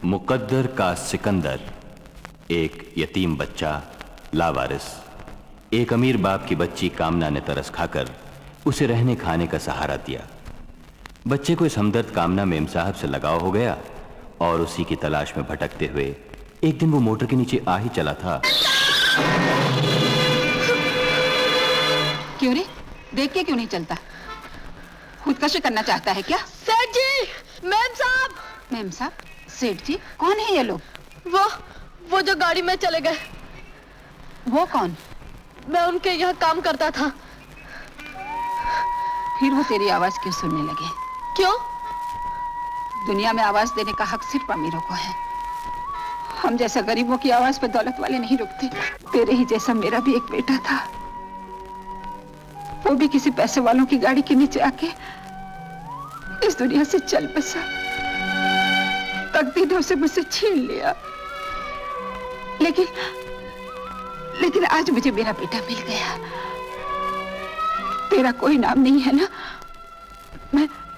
मुकद्दर का सिकंदर, एक यतीम बच्चा लावारिस। एक अमीर बाप की बच्ची कामना ने तरस खाकर उसे रहने खाने का सहारा दिया। बच्चे को इस हमदर्द कामना मेम साहब से लगाव हो गया और उसी की तलाश में भटकते हुए एक दिन वो मोटर के नीचे आ ही चला था। क्यों रे? देख के क्यों नहीं चलता? खुदकशी करना चाहता है क्या? सेठ जी, मेम साहब। मेम साहब? सेठ जी? कौन है ये लोग? वो जो गाड़ी में चले गए। वो कौन? मैं उनके यहाँ काम करता था। फिर वो तेरी आवाज क्यों सुनने लगे? क्यों? दुनिया में आवाज देने का हक सिर्फ अमीरों को है। हम जैसा गरीबों की आवाज पे दौलत वाले नहीं रुकते। तेरे ही जैसा मेरा भी एक बेटा था, वो भी किसी पैसे वालों की गाड़ी के नीचे आके इस दुनिया से चल बसा। तकदीर ने उसे मुझसे छीन लिया, लेकिन आज मुझे मेरा बेटा मिल गया। तेरा कोई नाम नहीं है ना?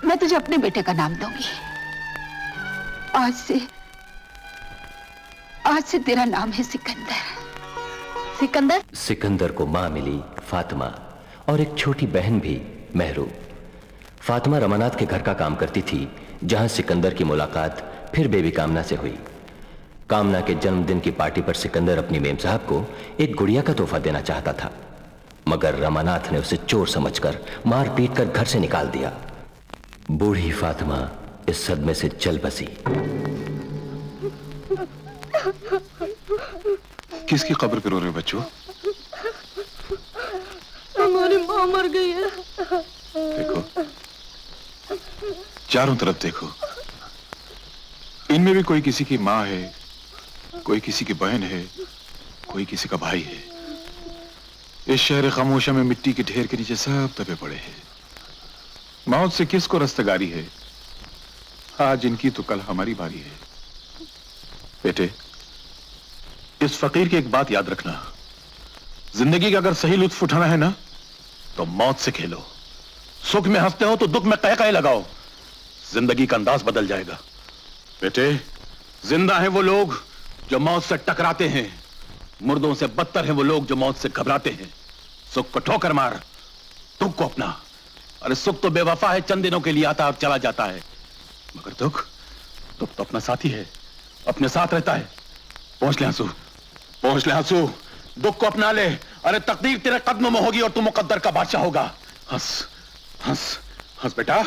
मैं तुझे अपने बेटे का नाम दूंगी। आज से तेरा नाम है सिकंदर। सिकंदर? सिकंदर को मां मिली फातिमा और एक छोटी बहन भी मेहरू। फातिमा रमानाथ के घर का काम करती थी, जहां सिकंदर की मुलाकात फिर बेबी कामना से हुई। कामना के जन्मदिन की पार्टी पर सिकंदर अपनी मेम साहब को एक गुड़िया का तोहफा देना चाहता था, मगर रमानाथ ने उसे चोर समझकर मार पीट कर घर से निकाल दिया। बूढ़ी फातिमा इस सदमे से चल बसी। किसकी कब्र पे रो रहे बच्चों? हमारी माँ मर गई है। देखो, चारों तरफ देखो, इनमें भी कोई किसी की माँ है, कोई किसी की बहन है, कोई किसी का भाई है। इस शहर खामोशा में मिट्टी के ढेर के नीचे सब दबे पड़े हैं। मौत से किसको रस्तगारी है? आज इनकी तो कल हमारी बारी है। बेटे, इस फकीर की एक बात याद रखना, जिंदगी का अगर सही लुत्फ उठाना है ना, तो मौत से खेलो। सुख में हंसते हो तो दुख में कह कह लगाओ, जिंदगी का अंदाज बदल जाएगा। बेटे, जिंदा हैं वो लोग जो मौत से टकराते हैं, मुर्दों से बदतर हैं वो लोग जो मौत से घबराते हैं। सुख को ठोकर मार, दुख को अपना। अरे सुख तो बेवफा है, चंद दिनों के लिए आता और चला जाता है, मगर दुख तो अपना साथी है, अपने साथ रहता है। पहुंच ले आंसू, पहुंच ले आंसू, दुख को अपना ले। अरे तकदीर तेरे कदमों में होगी और तू मुकद्दर का बादशाह होगा। हंस हंस हंस बेटा,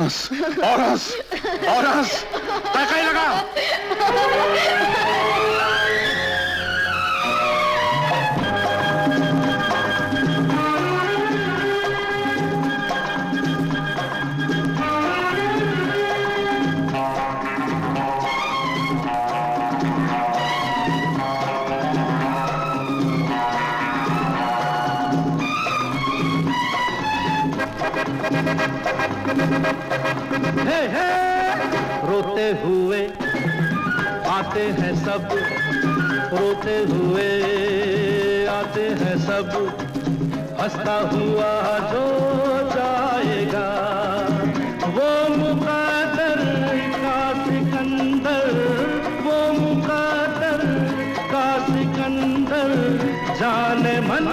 हंस और हंस और हंस। कहीं लगा। हे हे रोते हुए आते हैं सब, रोते हुए आते हैं सब, हंसता हुआ जो जाएगा वो मुकद्दर का सिकंदर, वो मुकद्दर का सिकंदर जाने मन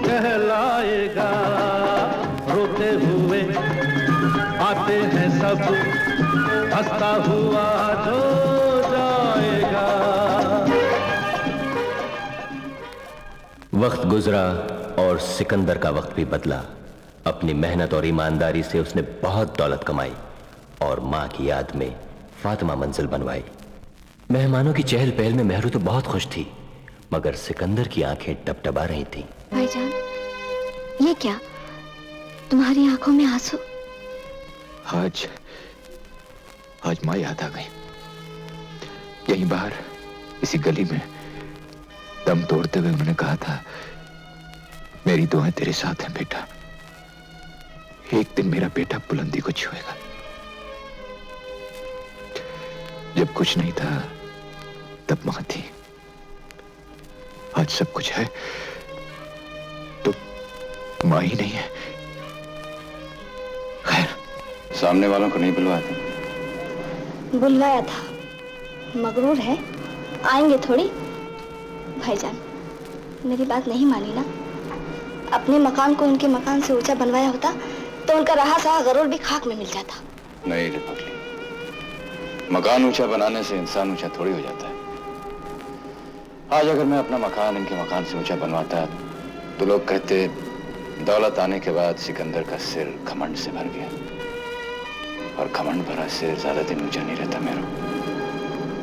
कहलाएगा। रोते हुए आते हैं सब, हंसता हुआ जो जाएगा। वक्त गुजरा और सिकंदर का वक्त भी बदला। अपनी मेहनत और ईमानदारी से उसने बहुत दौलत कमाई और मां की याद में फातिमा मंजिल बनवाई। मेहमानों की चहल पहल में मेहरू तो बहुत खुश थी, मगर सिकंदर की आंखें टपटपा रही थीं। भाईजान, ये क्या, तुम्हारी आंखों में आंसू? आज माँ याद आ गई। यहीं बाहर इसी गली में दम तोड़ते हुए उन्होंने कहा था, मेरी दुआएं तेरे साथ हैं बेटा, एक दिन मेरा बेटा बुलंदी को छुएगा। जब कुछ नहीं था तब मां थी, आज सब कुछ है तो मां ही नहीं है। खैर, सामने वालों को नहीं बुलवाया था? बुलवाया था, मगरूर है, आएंगे थोड़ी। भाईजान, मेरी बात नहीं मानी ना? अपने मकान को उनके मकान से ऊंचा बनवाया होता तो उनका रहा सहा गरूर भी खाक में मिल जाता। नहीं रे पगली, मकान ऊंचा बनाने से इंसान ऊंचा थोड़ी हो जाता है। आज अगर मैं अपना मकान इनके मकान से ऊंचा बनवाता तो लोग कहते दौलत आने के बाद सिकंदर का सिर घमंड से भर गया, और घमंड भरा सिर ज्यादा दिन ऊंचा नहीं रहता मेरा,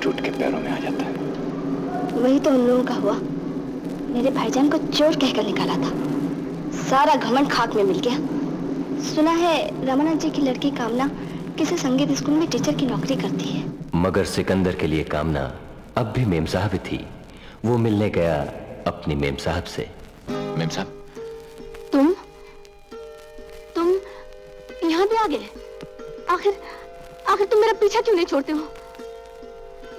टूट के पैरों में आ जाता है। वही तो उन लोगों का हुआ। मेरे भाईजान को चोर कहकर निकाला था, सारा घमंड खाक में मिल गया। सुना है रमानाथ जी की लड़की कामना किसी संगीत स्कूल में टीचर की नौकरी करती है। मगर सिकंदर के लिए कामना अब भी मेम साहब थी। वो मिलने गया अपनी मेम साहब से। मेम साहब, तुम यहाँ भी आ गए? आखिर तुम मेरा पीछा क्यों नहीं छोड़ते हो?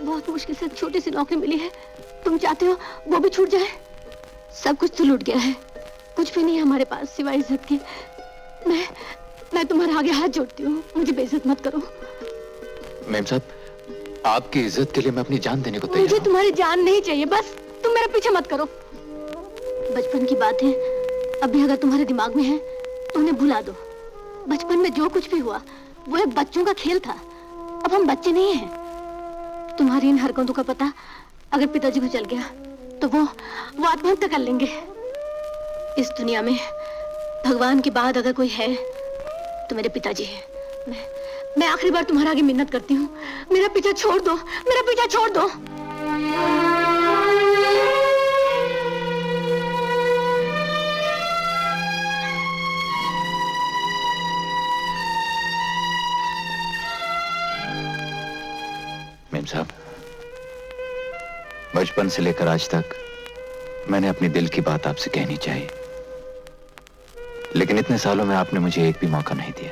बहुत मुश्किल से छोटी सी नौकरी मिली है, तुम चाहते हो वो भी छूट जाए? सब कुछ तो लूट गया है, कुछ भी नहीं है हमारे पास सिवाय इज्जत के। मैं तुम्हारे आगे हाथ जोड़ती हूँ, मुझे बेइज्जत मत करो। मेम साहब, आपकी इज्जत के लिए मैं अपनी जान देने को तैयार हूं। मुझे तुम्हारी जान नहीं चाहिए, बस तुम मेरा पीछा मत करो। बचपन की बात है, अभी अगर तुम्हारे दिमाग में है तो उन्हें भुला दो। बचपन में जो कुछ भी हुआ वो एक बच्चों का खेल था। अब हम बच्चे नहीं हैं। तुम्हारी इन हरकतों का पता अगर पिताजी को चल गया तो वो आत्महत्या कर लेंगे। इस दुनिया में भगवान के बाद अगर कोई है तो मेरे पिताजी हैं। मैं आखिरी बार तुम्हारे आगे मिन्नत करती हूँ, मेरा पीछा छोड़ दो, मेरा पीछा छोड़ दो। मेम साहब, बचपन से लेकर आज तक मैंने अपनी दिल की बात आपसे कहनी चाहिए, लेकिन इतने सालों में आपने मुझे एक भी मौका नहीं दिया।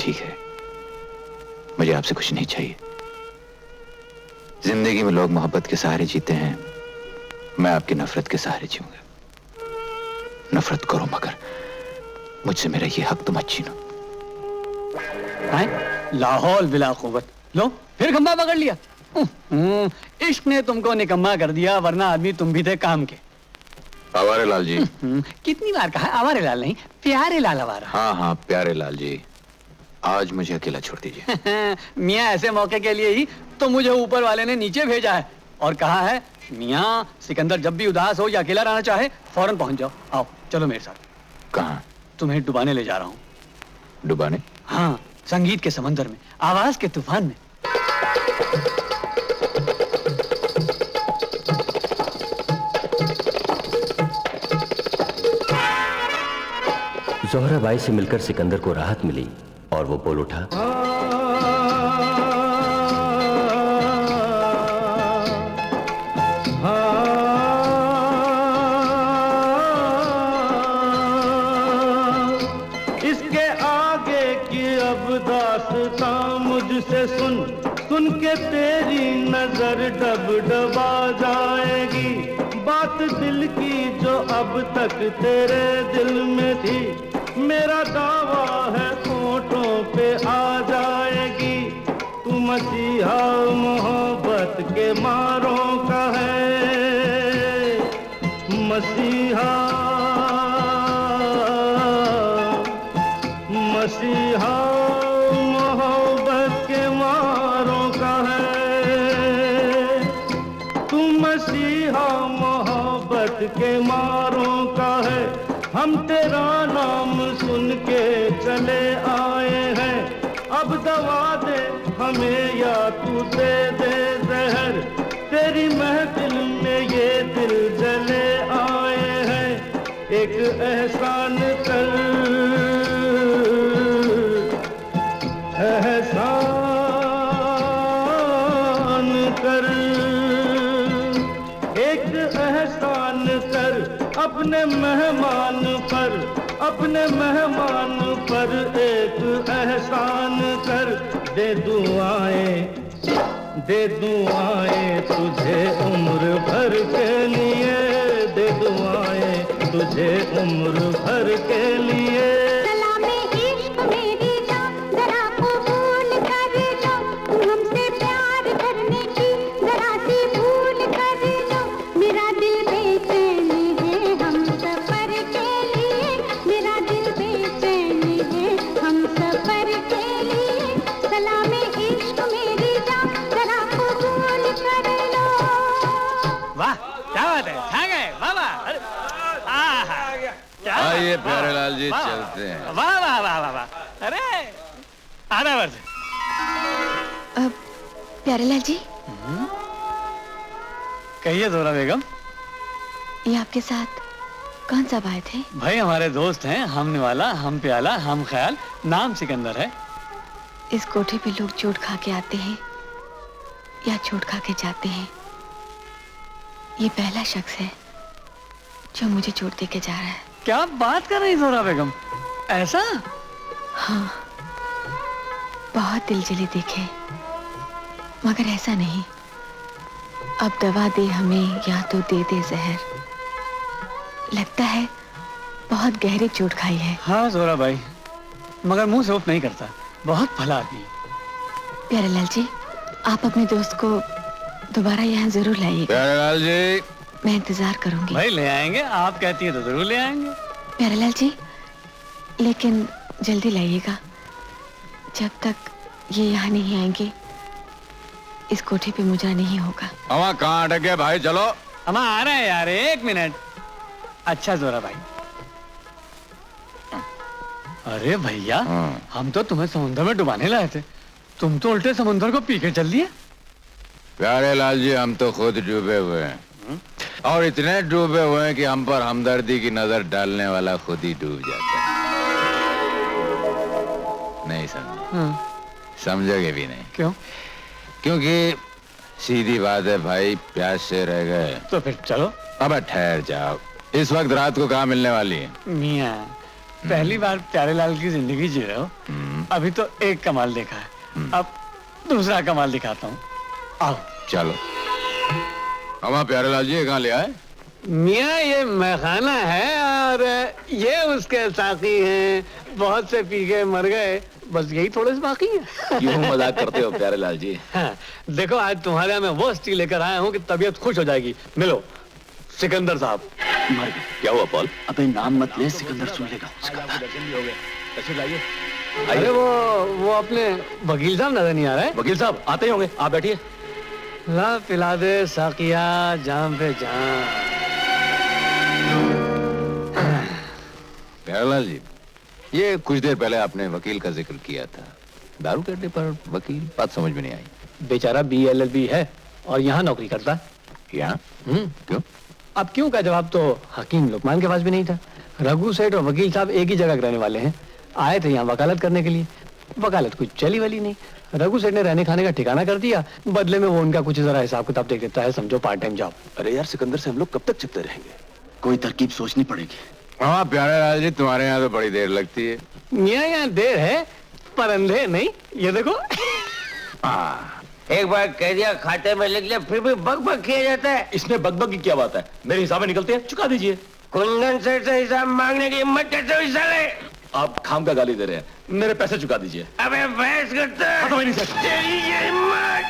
ठीक है, मुझे आपसे कुछ नहीं चाहिए। जिंदगी में लोग मोहब्बत के सहारे जीते हैं, मैं आपकी नफरत के सहारे जीऊंगा। नफरत करो मगर मुझसे मेरा ये हक तुम छीनो। लाहौल बिला कुव्वत। लो फिर खंबा पकड़ लिया। इश्क ने तुमको निकम्मा कर दिया, वरना आदमी तुम भी थे काम के। आवारे लाल जी। कितनी बार कहा आवारे लाल नहीं, प्यारे लाल आवारा। हाँ हाँ, प्यारे लाल जी, आज मुझे अकेला छोड़ दीजिए। मियाँ ऐसे मौके के लिए ही तो मुझे ऊपर वाले ने नीचे भेजा है और कहा है मियाँ सिकंदर जब भी उदास हो या अकेला रहना चाहे फौरन पहुंच जाओ। आओ चलो मेरे साथ। कहाँ? तुम्हें डुबाने ले जा रहा हूँ। डुबाने? हाँ, संगीत के समंदर में, आवाज के तूफान में। ज़ोहरा बाई से मिलकर सिकंदर को राहत मिली और वो बोल उठा, इसके आगे की अब दास्तां मुझसे सुन के तेरी नजर डब डबा जाएगी। बात दिल की जो अब तक तेरे दिल में थी, मेरा दावा है होठों पे आ जाएगी। तू मसीहा मोहब्बत के मारों का है, मसीहा मसीहा मोहब्बत के मारों का है। तू मसीहा मोहब्बत के मारों का है। हम तेरा नाम सुन के चले आए हैं, अब दवा दे हमें या तू दे दे जहर। तेरी महफिल में ये दिल जले आए हैं, एक एहसान कर, एहसान कर, एक एहसान कर अपने मेहमान पर, अपने मेहमान पर एक एहसान कर। दे दुआएं तुझे उम्र भर के लिए, दे दुआएं तुझे उम्र भर के लिए। इश्क मेरी जान जरा कबूल कर लो, तू हमसे प्यार आइए प्यारेलाल जी, चलते हैं। वाह वाह वाह वाह वाह, अरे आधा वर्ष। प्यारेलाल जी, कहिए जोरा बेगम। ये आपके साथ कौन सा भाई थे? भाई हमारे दोस्त हैं, हम निवाला, हम प्याला, हम ख्याल, नाम सिकंदर है। इस कोठे पे लोग चोट खा के आते हैं या चोट खा के जाते हैं। ये पहला शख्स है जो मुझे चोट दे के जा रहा है। क्या बात कर रही जोरा बेगम, ऐसा? हाँ, बहुत दिलजली देखे, मगर ऐसा नहीं। अब दवा दे हमें या तो दे दे जहर। लगता है बहुत गहरी चोट खाई है। हाँ जोरा भाई, मगर मुंह से उफ नहीं करता, बहुत भला आदमी। प्यारेलाल जी, आप अपने दोस्त को दोबारा यहाँ जरूर लाइएगा। प्यारेलाल जी, मैं इंतजार करूंगी। भाई ले आएंगे, आप कहती है तो जरूर ले आएंगे। प्यारेलाल जी, लेकिन जल्दी लाइएगा। जब तक ये यहाँ नहीं आएंगे इस कोठे पे मुजरा नहीं होगा। हवा कहाँ अटक गए भाई, चलो। हम आ रहे हैं यार, एक मिनट। अच्छा जोरा भाई। अरे भैया, हम तो तुम्हें समुद्र में डुबाने लाए थे, तुम तो उल्टे समुद्र को पी के चल दिए। प्यारेलाल जी, हम तो खुद डूबे हुए हैं, और इतने डूबे हुए हैं कि हम पर हमदर्दी की नजर डालने वाला खुद ही डूब जाता है। नहीं समझे? समझोगे भी नहीं। क्यों? क्योंकि सीधी बात है भाई, प्यास से रह गए। तो फिर चलो। अब ठहर जाओ, इस वक्त रात को कहाँ मिलने वाली है? मियाँ, पहली बार प्यारेलाल की जिंदगी जी रहे हो, अभी तो एक कमाल देखा है, अब दूसरा कमाल दिखाता हूँ। आओ चलो। हमारा प्यारेलाल जी कहाँ ले आए? मियाँ, ये मैखाना है और ये उसके साथी हैं, बहुत से पी गए मर गए, बस यही थोड़े से बाकी है। क्यों मजाक करते हो प्यारेलाल जी? हाँ, देखो आज तुम्हारे यहाँ मैं वो स्टी लेकर आया हूँ कि तबीयत खुश हो जाएगी। मिलो सिकंदर साहब। मर गए। क्या हुआ पॉल? अबे नाम मत ले, सिकंदर सुन लेगा। अरे वो अपने वकील साहब नजर नहीं आ रहे। वकील साहब आते ही होंगे, आप बैठिए। ला पिला दे साकिया जाम पे जाम। प्यारेलाल जी, ये कुछ देर पहले आपने वकील का जिक्र किया था, दारू के अड्डे पर वकील, बात समझ में नहीं आई। बेचारा BLLB है और यहाँ नौकरी करता है। यहाँ? क्यों? अब क्यों का जवाब तो हकीम लुकमान के पास भी नहीं था। रघु सेठ और वकील साहब एक ही जगह रहने वाले हैं, आए थे यहाँ वकालत करने के लिए। वकालत कुछ चली वाली नहीं, रघु सेठ ने रहने खाने का ठिकाना कर दिया, बदले में वो उनका कुछ जरा हिसाब किताब देख देता है, समझो पार्ट टाइम जॉब। अरे यार, सिकंदर से हम लोग कब तक चिपते रहेंगे? कोई तरकीब सोचनी पड़ेगी। हाँ प्यारेलाल जी, तुम्हारे यहाँ तो बड़ी देर लगती है। मियाँ यहाँ देर है पर अंधेर नहीं, ये देखो। एक बार कह दिया खाते में लिख लिया, फिर भी बग बग किया जाता है। इसमें बकबक की क्या बात है? मेरे हिसाब में निकलते हैं, चुका दीजिए। कुंदन सेठ से हिसाब मांगने की हिम्मत कैसे हुई साले? आप खाम का गाली दे रहे हैं, मेरे पैसे चुका दीजिए। अबे बहस करता है। खत्म ही नहीं सर। तेरी ये हिम्मत।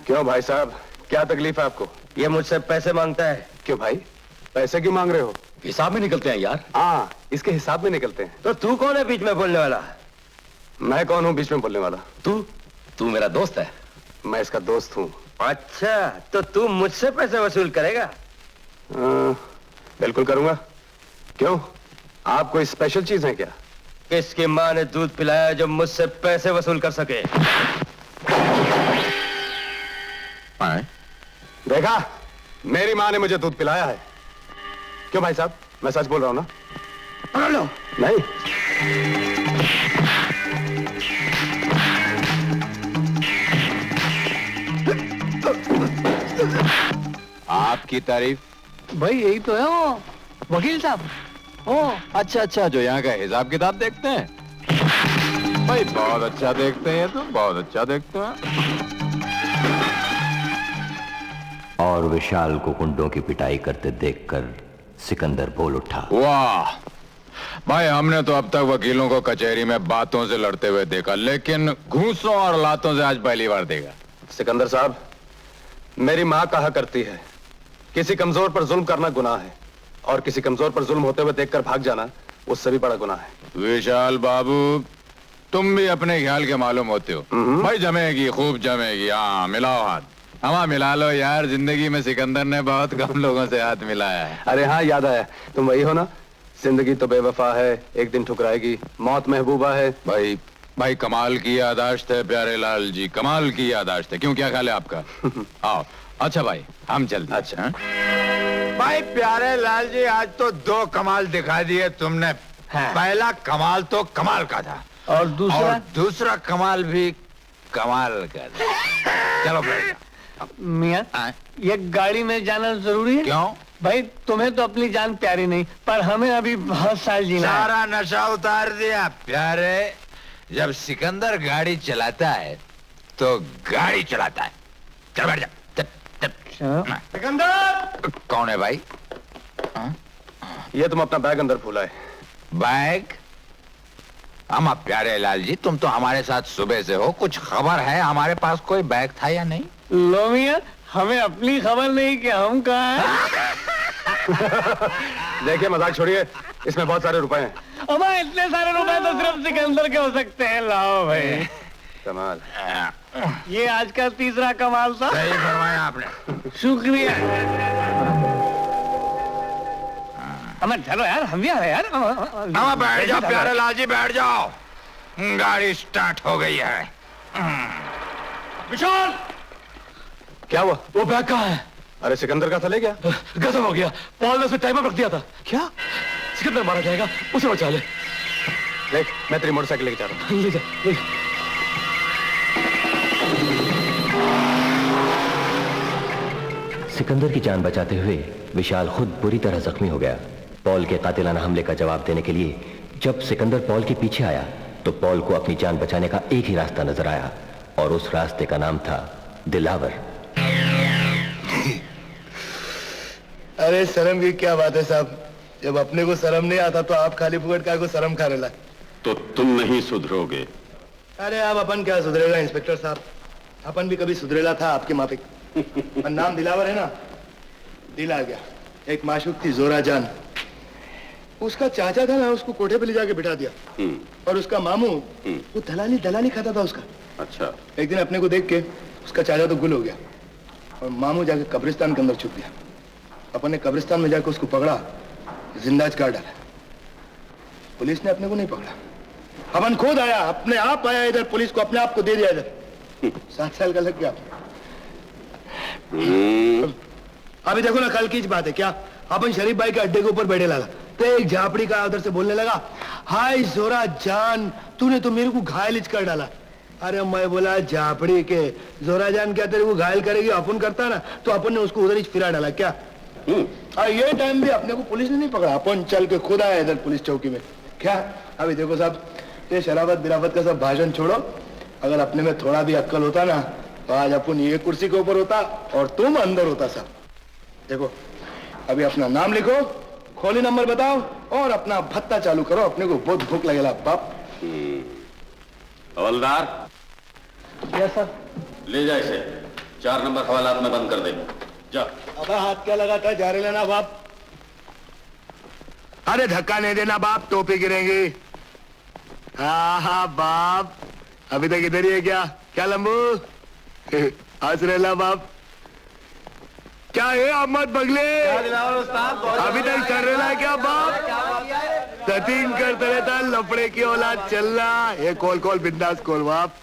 क्यों भाई साहब, क्या तकलीफ है आपको? ये मुझसे पैसे मांगता है। क्यों भाई, पैसे क्यों मांग रहे हो? हिसाब में निकलते हैं यार। हाँ, इसके हिसाब में निकलते हैं। तो तू कौन है बीच में बोलने वाला? मैं कौन हूँ बीच में बोलने वाला? तू मेरा दोस्त है। मैं इसका दोस्त हूँ। अच्छा, तो तू मुझसे पैसे वसूल करेगा? बिल्कुल करूंगा। क्यों, आप कोई स्पेशल चीज है क्या? किसकी माँ ने दूध पिलाया जो मुझसे पैसे वसूल कर सके? देखा, मेरी माँ ने मुझे दूध पिलाया है। क्यों भाई साहब, मैं सच बोल रहा हूँ ना? पकड़ लो। नहीं। आपकी तारीफ? भाई यही तो है वो वकील साहब। ओ अच्छा, जो यहाँ का हिसाब किताब देखते हैं। भाई बहुत अच्छा देखते हैं, ये तो बहुत अच्छा देखते हैं। और विशाल को कुंडों की पिटाई करते देखकर सिकंदर बोल उठा, वाह भाई, हमने तो अब तक वकीलों को कचहरी में बातों से लड़ते हुए देखा, लेकिन घूंसों और लातों से आज पहली बार देखा। सिकंदर साहब, मेरी माँ कहा करती है, किसी कमजोर पर जुल्म करना गुनाह है, और किसी कमजोर पर जुल्म होते हुए देखकर भाग जाना उससे भी बड़ा गुनाह है। विशाल बाबू, तुम भी अपने ख्याल के मालूम होते हो। भाई जमेगी, खूब जमेगी। हाँ, मिलाओ हाथ। हमा मिला लो यार, जिंदगी में सिकंदर ने बहुत कम लोगों से हाथ मिलाया है। अरे हाँ, याद आया, तुम वही हो ना? जिंदगी तो बेवफा है, एक दिन ठुकराएगी, मौत महबूबा है। भाई भाई कमाल की याददाश्त है प्यारे लाल जी, कमाल की याददाश्त है। क्यों, क्या ख्याल है आपका? आओ। अच्छा भाई, हम चलते। अच्छा भाई प्यारे लाल जी, आज तो 2 कमाल दिखा दिए तुमने। पहला कमाल तो कमाल का था, और दूसरा कमाल भी कमाल का था। चलो बैठ। मियाँ, ये गाड़ी में जाना जरूरी है? क्यों भाई, तुम्हें तो अपनी जान प्यारी नहीं, पर हमें अभी बहुत साल जीना है। सारा नशा उतार दिया प्यारे। जब सिकंदर गाड़ी चलाता है तो गाड़ी चलाता है। चल बैठ जा। सिकंदर! कौन है भाई? ये तुम अपना बैग अंदर फूला है। बैग? हम प्यारे लाल जी, तुम तो हमारे साथ सुबह से हो, कुछ खबर है हमारे पास कोई बैग था या नहीं? लो मियाँ, हमें अपनी खबर नहीं कि हम कहाँ हैं। देखिए, मजाक छोड़िए, इसमें बहुत सारे रुपए हैं। अबा, इतने सारे रुपए तो सिर्फ सिकंदर के हो सकते हैं। लाओ भाई। कमाल। ये आज का तीसरा कमाल था। सही फरमाया आपने। शुक्रिया। अमर चलो यार, हम भी आ रहे हैं यार। बैठ जाओ प्यारे लाल जी, बैठ जाओ। गाड़ी स्टार्ट हो गई है। विशाल, क्या हुआ? वो बैग कहाँ है? अरे सिकंदर का था, ले गया। गजब हो गया, पॉल ने उसे टाइमर रख दिया था। क्या? सिकंदर मारा जाएगा, उसे बचा ले। देख, मैं तेरी मोटरसाइकिल लेके जा रहा हूँ। ले जा, ले जा। सिकंदर की जान बचाते हुए विशाल खुद बुरी तरह जख्मी हो गया। पॉल के कातिलाना हमले का जवाब देने के लिए जब सिकंदर पॉल के पीछे आया तो पॉल को अपनी जान बचाने का एक ही रास्ता नजर आया, और उस रास्ते का नाम था दिलावर। अरे शर्म की क्या बात है साहब, जब अपने को शर्म नहीं आता तो आप खाली फुकट का को शर्म खाने लगे। तो तुम नहीं सुधरोगे। अरे आप अपन क्या सुधरेगा इंस्पेक्टर साहब, अपन भी कभी सुधरेला था आपके माफिक। पर नाम दिलावर है ना, दिल आ गया। एक माशूक थी जोरा जान, उसका चाचा था ना, उसको कोठे पे ले जाके बिठा दिया। और उसका मामू वो दलाली खाता था उसका। अच्छा। एक दिन अपने को देख के उसका चाचा तो गुल हो गया और मामू जाके कब्रिस्तान के अंदर छुप गया। अपन ने कब्रिस्तान में जाकर उसको पकड़ा, जिंदा काट डाला। पुलिस ने अपने को नहीं पकड़ा, अपन खुद आया, अपने आप आया इधर, पुलिस को अपने आप को दे दिया इधर। 7 साल का लग गया। अभी देखो ना, कल की बात है क्या, अपन शरीफ भाई के अड्डे के ऊपर बैठे लगा तो एक झापड़ी का उधर से बोलने लगा, हाय जोरा जान, तूने तो मेरे को घायल कर डाला। अरे मैं बोला, झापड़ी के जोरा जान क्या तेरे को घायल करेगी, अपन करता ना तो अपन ने उसको उधर ही फिरा डाला क्या। ये टाइम भी अपने को पुलिस ने नहीं पकड़ा, अपन चल के खुद आया इधर पुलिस चौकी में। क्या अभी देखो साहब, ये शराबत बिराबत का सब भाषण छोड़ो, अगर अपने में थोड़ा भी अक्ल होता ना तो आज अपन ये कुर्सी के ऊपर होता और तुम अंदर होता साहब। देखो, अभी अपना नाम लिखो, खोली नंबर बताओ और अपना भत्ता चालू करो, अपने को बहुत भूख लगेगा बाप। हवलदार। Yes sir. ले जा इसे, 4 नंबर हवालात में बंद कर दे। जा। अब हाथ क्या लगाता है, जा रहे लेना बाप। अरे धक्का नहीं देना बाप, टोपी गिरेंगी। हाँ बाप, अभी तक इधर ही है क्या लंबू? हंस रेला बाप, क्या है अहमद बगले, अभी तक चल रहा है क्या बाप? सतीन करते रहता, लफड़े की औलाद चल रहा। ये कॉल बिंदास कॉल बाप।